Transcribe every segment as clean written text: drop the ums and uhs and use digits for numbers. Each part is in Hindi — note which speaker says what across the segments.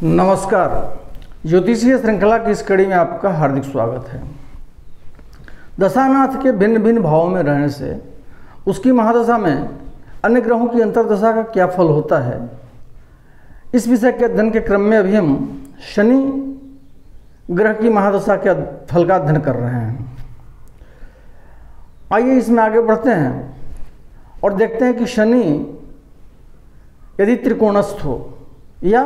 Speaker 1: नमस्कार। ज्योतिषीय श्रृंखला की इस कड़ी में आपका हार्दिक स्वागत है। दशानाथ के भिन्न भिन्न भावों में रहने से उसकी महादशा में अन्य ग्रहों की अंतर्दशा का क्या फल होता है, इस विषय के अध्ययन के क्रम में अभी हम शनि ग्रह की महादशा के फल का अध्ययन कर रहे हैं। आइए इसमें आगे बढ़ते हैं और देखते हैं कि शनि यदि त्रिकोणस्थ हो या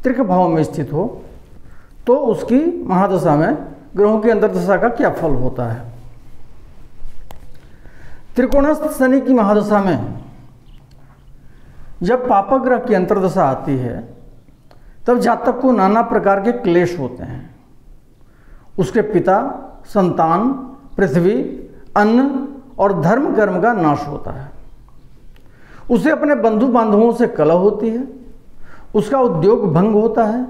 Speaker 1: त्रिक भाव में स्थित हो तो उसकी महादशा में ग्रहों की अंतर्दशा का क्या फल होता है। त्रिकोणस्थ शनि की महादशा में जब पापक ग्रह की अंतर्दशा आती है तब जातक को नाना प्रकार के क्लेश होते हैं। उसके पिता, संतान, पृथ्वी, अन्न और धर्म कर्म का नाश होता है। उसे अपने बंधु बांधवों से कलह होती है, उसका उद्योग भंग होता है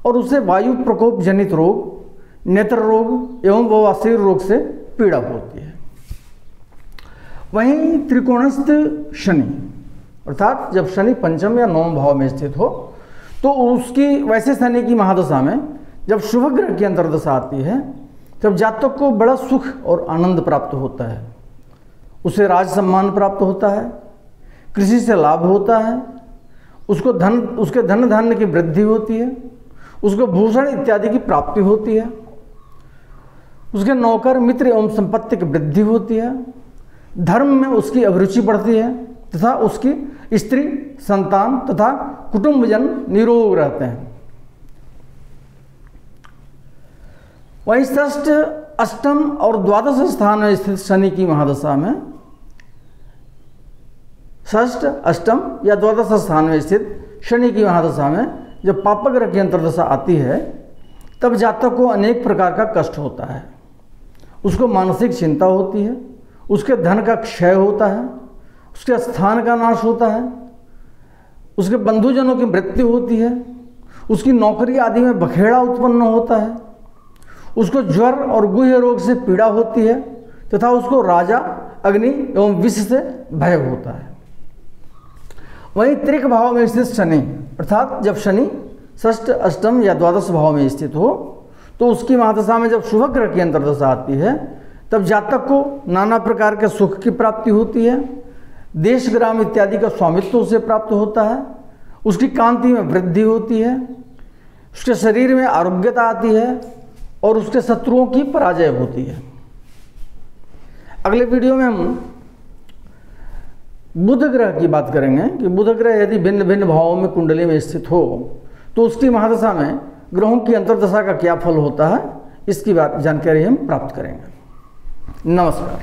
Speaker 1: और उसे वायु प्रकोप जनित रोग, नेत्र रोग एवं बवासीर रोग से पीड़ा होती है। वहीं त्रिकोणस्थ शनि अर्थात जब शनि पंचम या नवम भाव में स्थित हो तो उसकी वैसे शनि की महादशा में जब शुभ ग्रह की अंतर्दशा आती है तब जातक को बड़ा सुख और आनंद प्राप्त होता है। उसे राज सम्मान प्राप्त होता है, कृषि से लाभ होता है, उसके धन धान्य की वृद्धि होती है, उसको भूषण इत्यादि की प्राप्ति होती है, उसके नौकर मित्र एवं संपत्ति की वृद्धि होती है, धर्म में उसकी अभिरुचि बढ़ती है तथा उसकी स्त्री, संतान तथा कुटुंबजन निरोग रहते हैं। वहीं षष्ठ, अष्टम और द्वादश स्थान में स्थित शनि की महादशा में षष्ठ, अष्टम या द्वादश स्थान में स्थित शनि की महादशा में जब पापक ग्रह की अंतर्दशा आती है तब जातक को अनेक प्रकार का कष्ट होता है। उसको मानसिक चिंता होती है, उसके धन का क्षय होता है, उसके स्थान का नाश होता है, उसके बंधुजनों की मृत्यु होती है, उसकी नौकरी आदि में बखेड़ा उत्पन्न होता है, उसको ज्वर और गुह्य रोग से पीड़ा होती है तथा उसको राजा, अग्नि एवं विष से भय होता है। वहीं त्रिक भाव में स्थित शनि अर्थात जब शनि षष्ठ, अष्टम या द्वादश भाव में स्थित हो तो उसकी महादशा में जब शुभ ग्रह की अंतर्दशा आती है तब जातक को नाना प्रकार के सुख की प्राप्ति होती है, देश ग्राम इत्यादि का स्वामित्व उसे प्राप्त होता है, उसकी कांति में वृद्धि होती है, उसके शरीर में आरोग्यता आती है और उसके शत्रुओं की पराजय होती है। अगले वीडियो में हम बुध ग्रह की बात करेंगे कि बुध ग्रह यदि भिन्न भिन्न भावों में कुंडली में स्थित हो तो उसकी महादशा में ग्रहों की अंतर्दशा का क्या फल होता है, इसकी जानकारी हम प्राप्त करेंगे। नमस्कार।